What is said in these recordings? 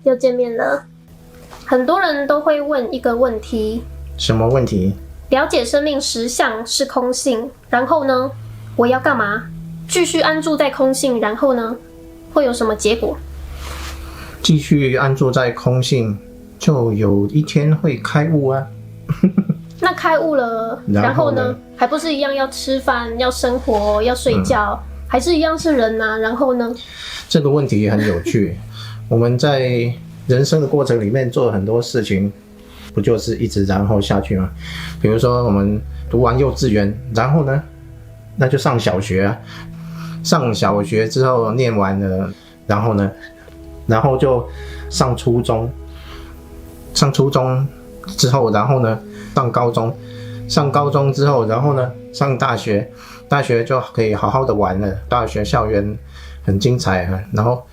又见面了。很多人都会问一个问题：什么问题？了解生命实相是空性，然后呢？我要干嘛？继续安住在空性，然后呢？会有什么结果？继续安住在空性，就有一天会开悟啊。那开悟了，然后呢？还不是一样要吃饭、要生活、要睡觉，还是一样是人啊？然后呢？这个问题很有趣。我们在人生的过程里面做了很多事情，不就是一直然后下去吗？比如说我们读完幼稚园，然后呢，那就上小学啊。上小学之后念完了，然后呢，然后就上初中。上初中之后，然后呢，上高中。上高中之后，然后呢，上大学。大学就可以好好的玩了。大学校园很精彩啊，然后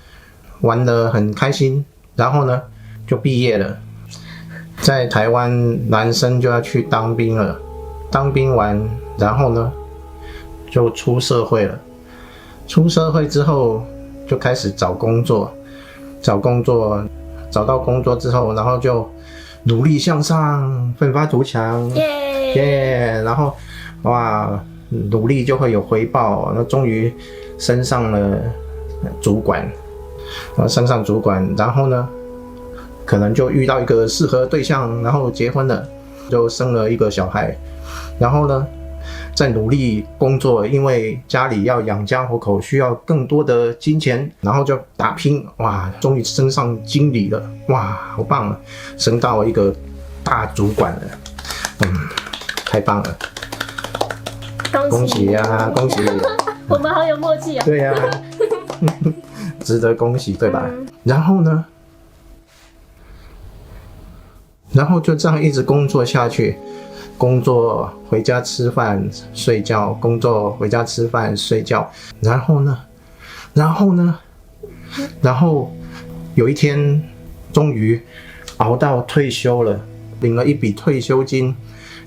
玩得很开心。然后呢，就毕业了。在台湾，男生就要去当兵了。当兵完，然后呢，就出社会了。出社会之后，就开始找工作。找工作，找到工作之后，然后就努力向上，奋发图强，耶！然后，哇，努力就会有回报。那终于升上了主管。升上主管，然后呢，可能就遇到一个适合对象，然后结婚了，就生了一个小孩，然后呢，再努力工作，因为家里要养家活口，需要更多的金钱，然后就打拼，哇，终于升上经理了，哇，好棒了，升到一个大主管了，太棒了，恭喜呀，恭喜！我们好有默契啊！对呀，值得恭喜，对吧？然后呢？然后就这样一直工作下去，工作回家吃饭睡觉，工作回家吃饭睡觉，然后呢？然后有一天终于熬到退休了，领了一笔退休金，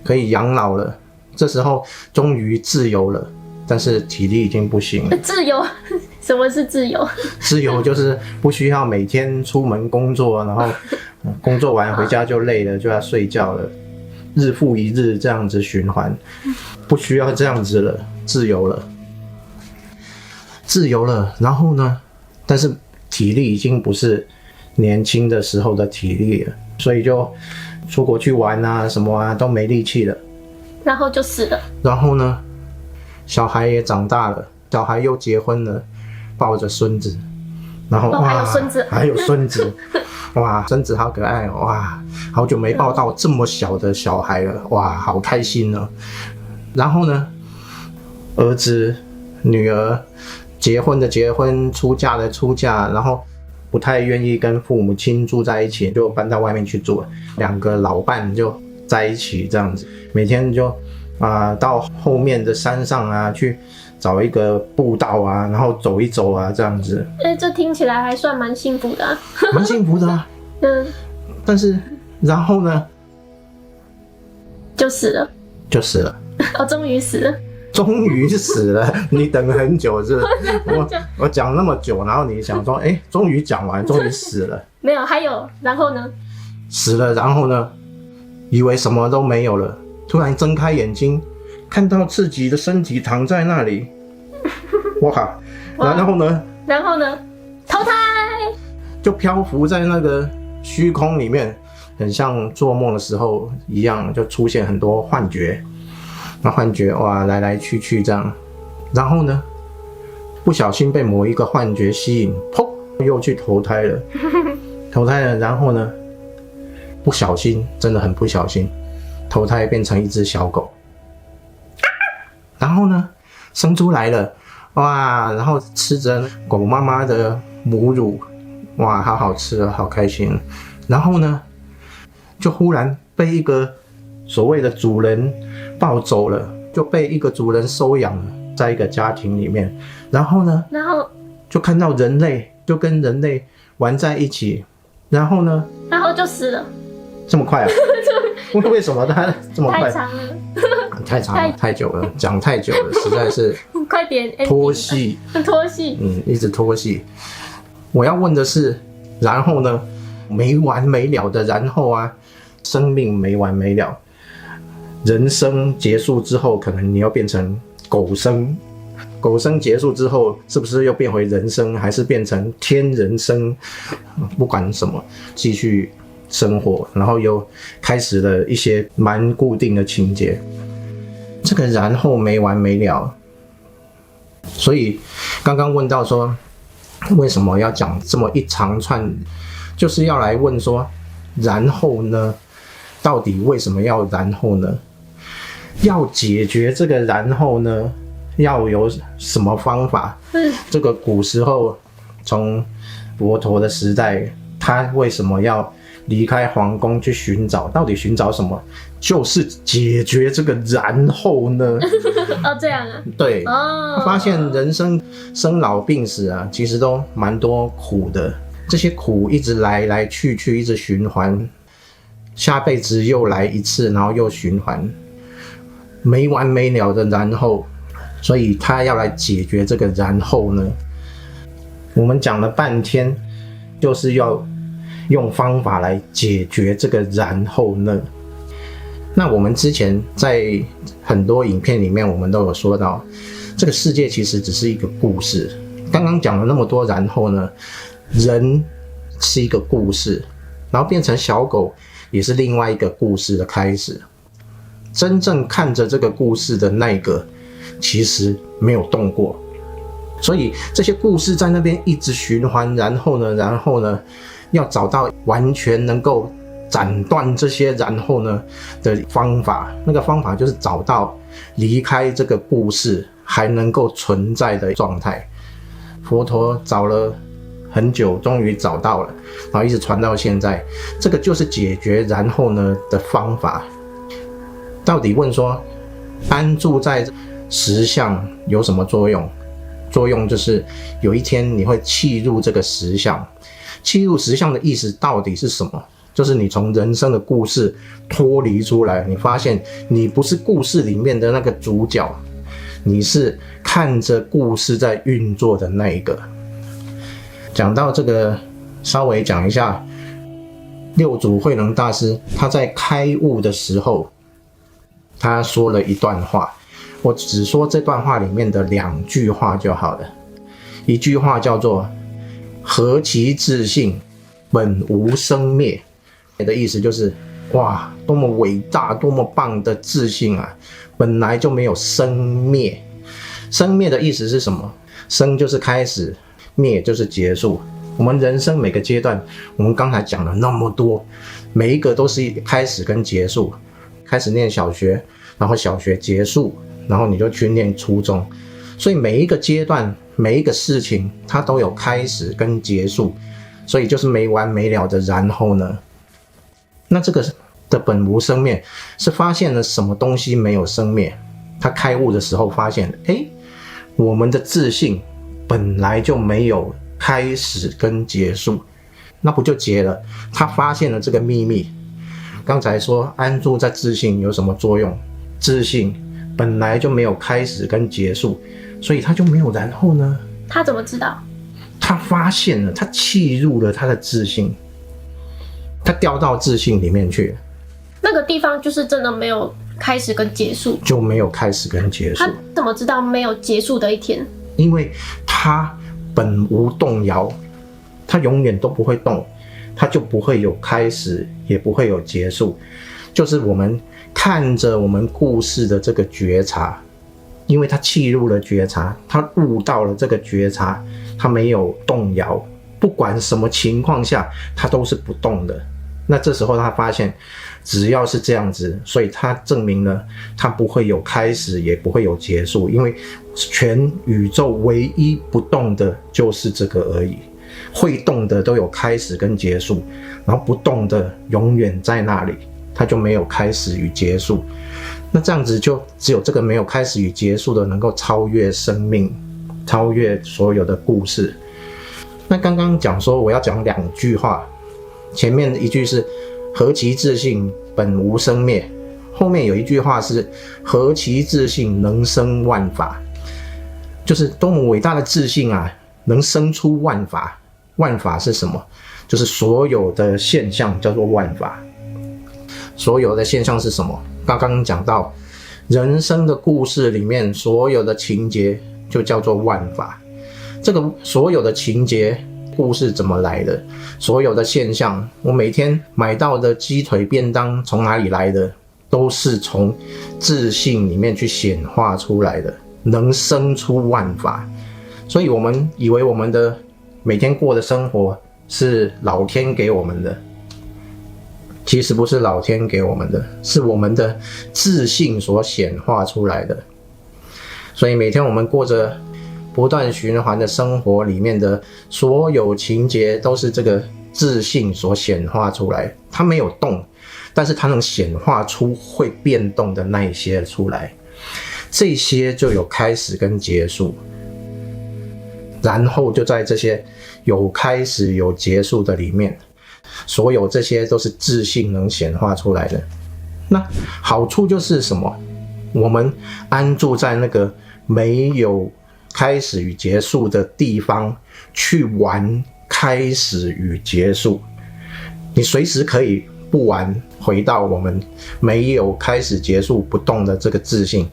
可以养老了。这时候终于自由了，但是体力已经不行了。自由？什么是自由？自由就是不需要每天出门工作，然后工作完回家就累了，就要睡觉了，日复一日这样子循环，不需要这样子了，自由了，自由了。然后呢？但是体力已经不是年轻的时候的体力了，所以就出国去玩啊，什么啊都没力气了。然后就死了。然后呢？小孩也长大了，小孩又结婚了，抱着孙子，然后哇，还有孙子，还有孙子，哇，孙子好可爱哦，哇，好久没抱到这么小的小孩了，哇，好开心哦。然后呢，儿子、女儿，结婚的结婚，出嫁的出嫁，然后不太愿意跟父母亲住在一起，就搬到外面去住了。两个老伴就在一起这样子，每天就到后面的山上啊去找一个步道啊，然后走一走啊这样子。这听起来还算蛮幸福的啊。蛮幸福的啊。但是然后呢？就死了。就死了。哦，终于死了。终于死了，你等了很久是不是？我讲那么久，然后你想说，终于讲完，终于死了。没有，还有，然后呢？死了，然后呢？以为什么都没有了，突然睁开眼睛，看到自己的身体躺在那里，哇！然后呢？然后呢？投胎，就漂浮在那个虚空里面，很像做梦的时候一样，就出现很多幻觉。那幻觉哇，来来去去这样，然后呢，不小心被某一个幻觉吸引，砰，又去投胎了，投胎了，然后呢，不小心，真的很不小心，投胎变成一只小狗，然后呢，生出来了，哇，然后吃着狗妈妈的母乳，哇，好好吃啊，好开心，然后呢，就忽然被一个所谓的主人抱走了，就被一个主人收养了，在一个家庭里面。然后呢？然后就看到人类，就跟人类玩在一起。然后呢？然后就死了。这么快啊？为什么他这么快？太长了。太长了，太久了，讲太久了，实在是快点拖戏，拖戏。一直拖戏。我要问的是，然后呢？没完没了的然后啊，生命没完没了，人生结束之后，可能你要变成狗生，狗生结束之后，是不是又变回人生，还是变成天人生？不管什么，继续生活，然后又开始了一些蛮固定的情节。这个然后没完没了，所以刚刚问到说，为什么要讲这么一长串，就是要来问说，然后呢？到底为什么要然后呢？要解决这个然后呢，要有什么方法？这个古时候，从佛陀的时代，他为什么要离开皇宫去寻找？到底寻找什么？就是解决这个然后呢？哦，这样啊？对，他发现人生生老病死啊，其实都蛮多苦的，这些苦一直来来去去，一直循环。下辈子又来一次，然后又循环，没完没了的然后，所以他要来解决这个然后呢，我们讲了半天，就是要用方法来解决这个然后呢。那我们之前在很多影片里面，我们都有说到，这个世界其实只是一个故事。刚刚讲了那么多然后呢，人是一个故事，然后变成小狗也是另外一个故事的开始。真正看着这个故事的那个，其实没有动过。所以这些故事在那边一直循环，然后呢，要找到完全能够斩断这些然后呢的方法。那个方法就是找到离开这个故事还能够存在的状态。佛陀找了很久，终于找到了，然后一直传到现在。这个就是解决然后呢的方法。到底问说，安住在实相有什么作用？作用就是有一天你会契入这个实相。契入实相的意思到底是什么？就是你从人生的故事脱离出来，你发现你不是故事里面的那个主角，你是看着故事在运作的那一个。讲到这个，稍微讲一下，六祖慧能大师他在开悟的时候，他说了一段话，我只说这段话里面的2句话就好了。一句话叫做何其自性，本无生灭，的意思就是哇，多么伟大多么棒的自性啊，本来就没有生灭。生灭的意思是什么？生就是开始，灭就是结束。我们人生每个阶段，我们刚才讲了那么多，每一个都是开始跟结束。开始念小学，然后小学结束，然后你就去念初中。所以每一个阶段，每一个事情，它都有开始跟结束，所以就是没完没了的然后呢。那这个的本无生灭，是发现了什么东西没有生灭。他开悟的时候发现，我们的自性本来就没有开始跟结束，那不就结了？他发现了这个秘密。刚才说安住在自性有什么作用？自性本来就没有开始跟结束，所以他就没有然后呢。他怎么知道？他发现了，他契入了他的自性，他掉到自性里面去了。那个地方就是真的没有开始跟结束，就没有开始跟结束。他怎么知道没有结束的一天？因为他本无动摇，他永远都不会动，他就不会有开始，也不会有结束。就是我们看着我们故事的这个觉察，因为他契入了觉察，他悟到了这个觉察，他没有动摇，不管什么情况下他都是不动的。那这时候他发现只要是这样子，所以他证明了他不会有开始也不会有结束，因为全宇宙唯一不动的就是这个而已。会动的都有开始跟结束，然后不动的永远在那里，它就没有开始与结束。那这样子就只有这个没有开始与结束的能够超越生命，超越所有的故事。那刚刚讲说我要讲2句话，前面一句是何其自性，本无生灭，后面有一句话是何其自性，能生万法。就是多么伟大的自性啊，能生出万法。万法是什么？就是所有的现象叫做万法。所有的现象是什么？刚刚讲到人生的故事里面所有的情节就叫做万法。这个所有的情节故事怎么来的？所有的现象，我每天买到的鸡腿便当从哪里来的？都是从自信里面去显化出来的，能生出万法。所以我们以为我们的每天过的生活是老天给我们的，其实不是老天给我们的，是我们的自信所显化出来的。所以每天我们过着不断循环的生活里面的所有情节都是这个自信所显化出来，它没有动，但是它能显化出会变动的那一些出来，这些就有开始跟结束，然后就在这些有开始有结束的里面，所有这些都是自信能显化出来的。那好处就是什么？我们安住在那个没有开始与结束的地方去玩开始与结束，你随时可以不玩，回到我们没有开始结束不动的这个自信，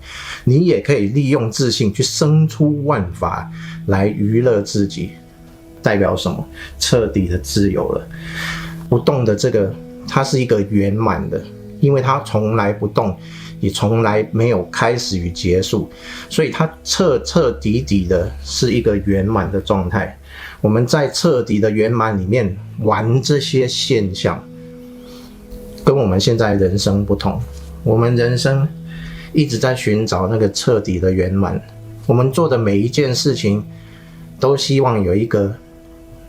你也可以利用自信去生出万法来娱乐自己。代表什么？彻底的自由了。不动的这个它是一个圆满的，因为它从来不动，也从来没有开始与结束，所以它彻底的是一个圆满的状态。我们在彻底的圆满里面玩这些现象，跟我们现在人生不同。我们人生一直在寻找那个彻底的圆满，我们做的每一件事情都希望有一个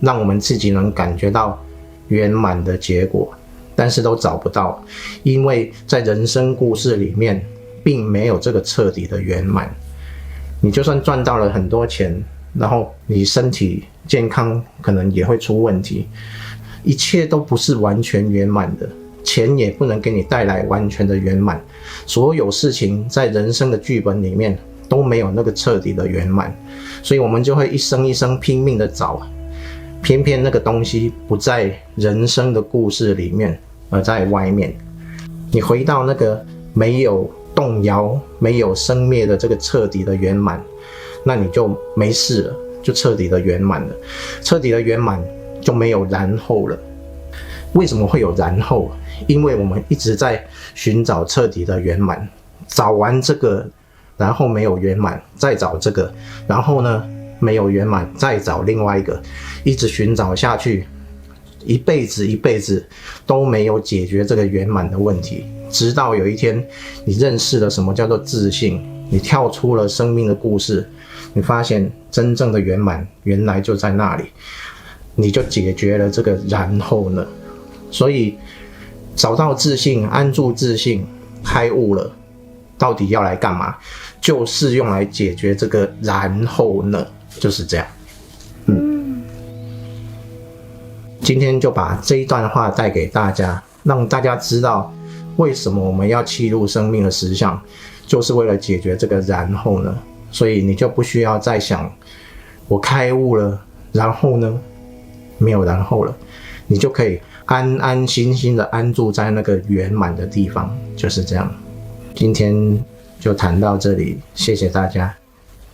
让我们自己能感觉到圆满的结果，但是都找不到，因为在人生故事里面并没有这个彻底的圆满。你就算赚到了很多钱，然后你身体健康可能也会出问题，一切都不是完全圆满的，钱也不能给你带来完全的圆满。所有事情在人生的剧本里面都没有那个彻底的圆满，所以我们就会一生一生拼命的找，偏偏那个东西不在人生的故事里面，而在外面。你回到那个没有动摇、没有生灭的这个彻底的圆满，那你就没事了，就彻底的圆满了。彻底的圆满就没有然后了。为什么会有然后？因为我们一直在寻找彻底的圆满，找完这个，然后没有圆满，再找这个，然后呢没有圆满，再找另外一个，一直寻找下去，一辈子都没有解决这个圆满的问题。直到有一天你认识了什么叫做自信，你跳出了生命的故事，你发现真正的圆满原来就在那里，你就解决了这个然后呢。所以找到自信，安住自信，开悟了，到底要来干嘛？就是用来解决这个然后呢，就是这样。今天就把这一段话带给大家，让大家知道为什么我们要契入生命的实相，就是为了解决这个然后呢。所以你就不需要再想我开悟了，然后呢，没有然后了，你就可以安安心心的安住在那个圆满的地方，就是这样。今天就谈到这里，谢谢大家。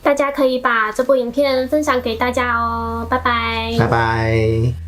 大家可以把这部影片分享给大家哦，拜拜。拜拜。